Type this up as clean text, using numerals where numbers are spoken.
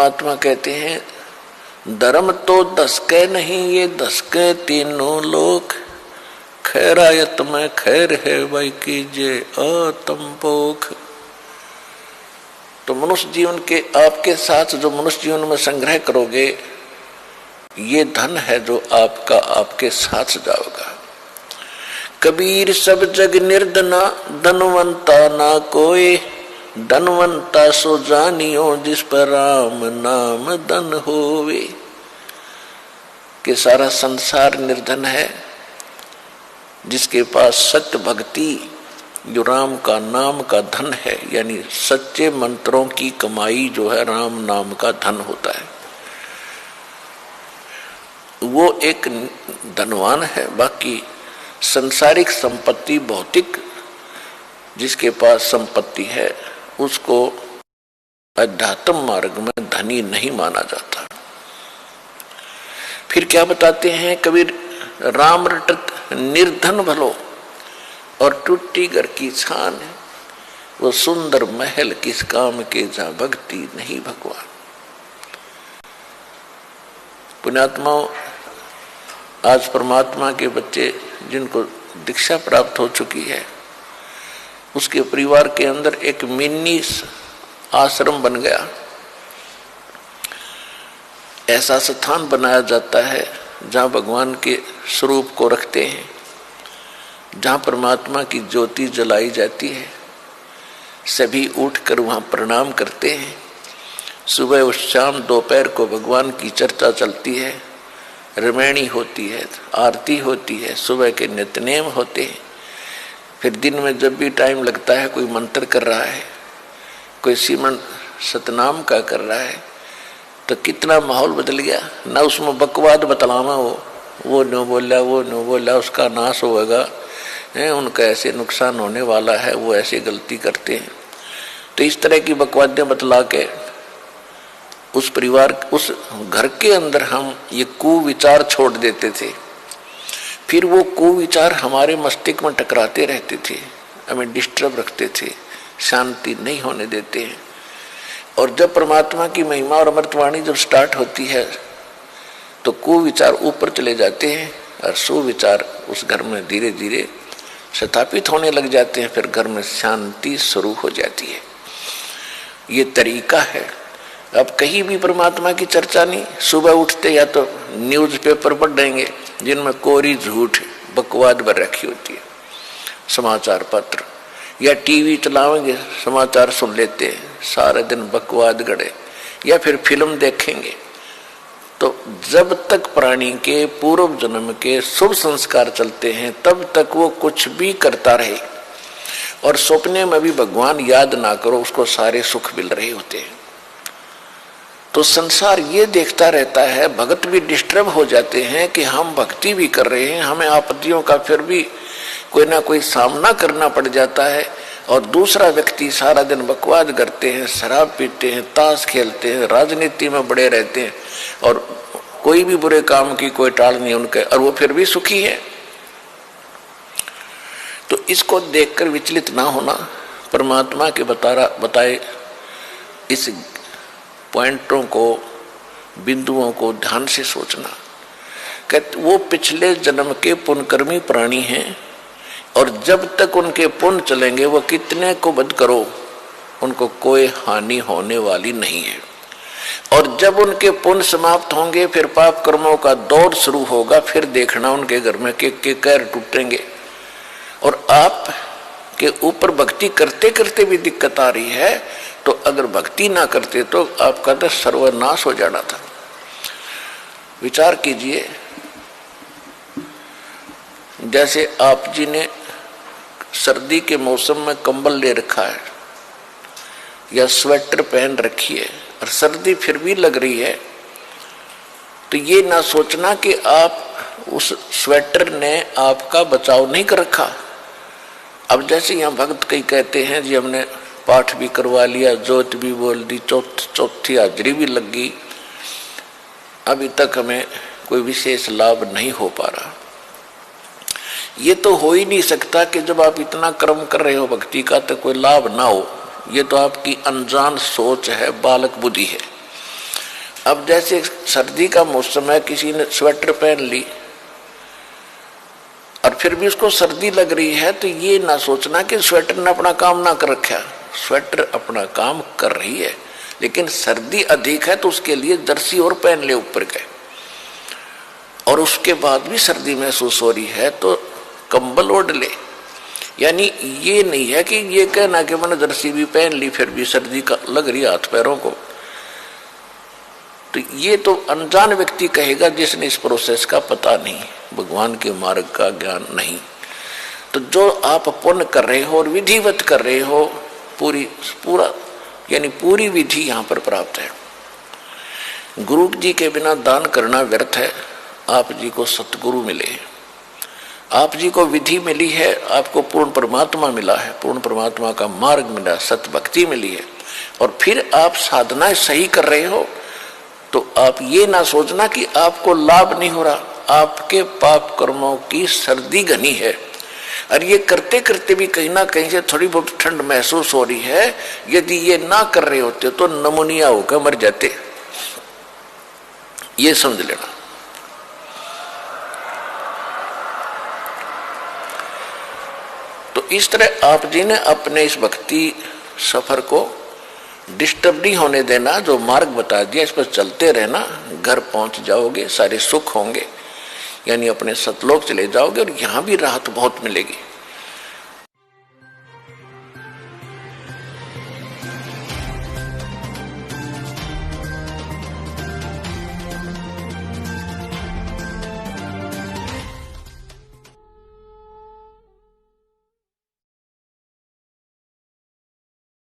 परमात्मा कहते हैं धर्म तो दसके नहीं, ये दसके तीनों लोक, खैरायत में खैर है भाई कीजिए आत्म पोख। तो मनुष्य जीवन के आपके साथ जो मनुष्य जीवन में संग्रह करोगे, ये धन है जो आपका आपके साथ जाओगा। कबीर सब जग निर्धना, धनवंता ना कोई, धनवंता सो जानियो जिस पर राम नाम धन होवे। कि सारा संसार निर्धन है, जिसके पास सत्य भक्ति जो राम का नाम का धन है, यानी सच्चे मंत्रों की कमाई जो है राम नाम का धन होता है, वो एक धनवान है। बाकी संसारिक संपत्ति, भौतिक जिसके पास संपत्ति है, उसको अध्यात्म मार्ग में धनी नहीं माना जाता। फिर क्या बताते हैं कबीर, राम रटत निर्धन भलो और टूटी घर की छान है, वो सुंदर महल किस काम के जहां भक्ति नहीं भगवान। पुण्यात्माओं, आज परमात्मा के बच्चे जिनको दीक्षा प्राप्त हो चुकी है, उसके परिवार के अंदर एक मिनी आश्रम बन गया। ऐसा स्थान बनाया जाता है जहाँ भगवान के स्वरूप को रखते हैं, जहाँ परमात्मा की ज्योति जलाई जाती है। सभी उठकर वहाँ प्रणाम करते हैं। सुबह और शाम दोपहर को भगवान की चर्चा चलती है, रमैणी होती है, आरती होती है, सुबह के नित्यनेम होते हैं। फिर दिन में जब भी टाइम लगता है, कोई मंत्र कर रहा है, कोई सिमरन सतनाम का कर रहा है, तो कितना माहौल बदल गया ना। उसमें बकवाद बतलावा, वो नो बोला, वो नो बोला, उसका नाश होगा, उनका ऐसे नुकसान होने वाला है, वो ऐसे गलती करते हैं। तो इस तरह की बकवादें बतला के उस परिवार, उस घर के अंदर हम ये कुविचार छोड़ देते थे। फिर वो कुविचार हमारे मस्तिष्क में टकराते रहते थे, हमें डिस्टर्ब रखते थे, शांति नहीं होने देते हैं। और जब परमात्मा की महिमा और अमृतवाणी जब स्टार्ट होती है, तो कुविचार ऊपर चले जाते हैं और सुविचार उस घर में धीरे धीरे स्थापित होने लग जाते हैं। फिर घर में शांति शुरू हो जाती है। ये तरीका है। अब कहीं भी परमात्मा की चर्चा नहीं, सुबह उठते या तो न्यूज़पेपर पढ़ देंगे जिनमें कोरी झूठ बकवाद भर रखी होती है, समाचार पत्र, या टीवी चलाएंगे, समाचार सुन लेते हैं, सारे दिन बकवाद गड़े, या फिर फिल्म देखेंगे। तो जब तक प्राणी के पूर्व जन्म के शुभ संस्कार चलते हैं, तब तक वो कुछ भी करता रहे। और सपने में भी भगवान याद ना करो, उसको सारे सुख मिल रहे होते हैं। तो संसार ये देखता रहता है, भगत भी डिस्टर्ब हो जाते हैं कि हम भक्ति भी कर रहे हैं, हमें आपत्तियों का फिर भी कोई ना कोई सामना करना पड़ जाता है। और दूसरा व्यक्ति सारा दिन बकवाद करते हैं, शराब पीते हैं, ताश खेलते हैं, राजनीति में बड़े रहते हैं, और कोई भी बुरे काम की कोई टाल नहीं उनके, और वो फिर भी सुखी है। तो इसको देखकर विचलित ना होना, परमात्मा के बताए इस पॉइंटों को, बिंदुओं को ध्यान से सोचना। कहते वो पिछले जन्म के पुण्यकर्मी प्राणी हैं, और जब तक उनके पुण्य चलेंगे, वो कितने को वध करो, उनको कोई हानि होने वाली नहीं है। और जब उनके पुण्य समाप्त होंगे, फिर पाप कर्मों का दौर शुरू होगा। फिर देखना उनके घर में के कैर टूटेंगे। और आप के ऊपर भक्ति करते करते भी दिक्कत आ रही है, तो अगर भक्ति ना करते तो आपका तो सर्वनाश हो जाना था। विचार कीजिए, जैसे आप जी ने सर्दी के मौसम में कंबल ले रखा है या स्वेटर पहन रखी है, और सर्दी फिर भी लग रही है, तो ये ना सोचना कि आप उस स्वेटर ने आपका बचाव नहीं कर रखा। अब जैसे यहाँ भक्त कई कहते हैं जी हमने पाठ भी करवा लिया, जोत भी बोल दी, चौथी हाजरी भी लग गई, अभी तक हमें कोई विशेष लाभ नहीं हो पा रहा। ये तो हो ही नहीं सकता कि जब आप इतना कर्म कर रहे हो भक्ति का तो कोई लाभ ना हो। ये तो आपकी अनजान सोच है, बालक बुद्धि है। अब जैसे सर्दी का मौसम है, किसी ने स्वेटर पहन ली और फिर भी उसको सर्दी लग रही है, तो ये ना सोचना कि स्वेटर ने अपना काम ना कर रखा। स्वेटर अपना काम कर रही है, लेकिन सर्दी अधिक है तो उसके लिए जर्सी और पहन ले ऊपर के, और उसके बाद भी सर्दी महसूस हो रही है तो कंबल ओढ़ ले। यानी ये नहीं है कि ये कहना कि मैंने जर्सी भी पहन ली फिर भी सर्दी का लग रही हाथ पैरों को, तो ये तो अनजान व्यक्ति कहेगा जिसने इस प्रोसेस का पता नहीं, भगवान के मार्ग का ज्ञान नहीं। तो जो आप पुण्य कर रहे हो और विधिवत कर रहे हो, पूरी विधि यहाँ पर प्राप्त है। गुरु जी के बिना दान करना व्यर्थ है। आप जी को सतगुरु मिले, आप जी को विधि मिली है, आपको पूर्ण परमात्मा मिला है, पूर्ण परमात्मा का मार्ग मिला, सत भक्ति मिली है, और फिर आप साधनाएं सही कर रहे हो, तो आप ये ना सोचना कि आपको लाभ नहीं हो रहा। आपके पाप कर्मों की सर्दी घनी है, और ये करते करते भी कहीं ना कहीं से थोड़ी बहुत ठंड महसूस हो रही है। यदि ये ना कर रहे होते तो नमूनिया होकर मर जाते, ये समझ लेना। तो इस तरह आप जी ने अपने इस भक्ति सफर को डिस्टर्ब नहीं होने देना, जो मार्ग बता दिया इस पर चलते रहना, घर पहुंच जाओगे, सारे सुख होंगे, यानी अपने सतलोक चले जाओगे, और यहाँ भी राहत बहुत मिलेगी।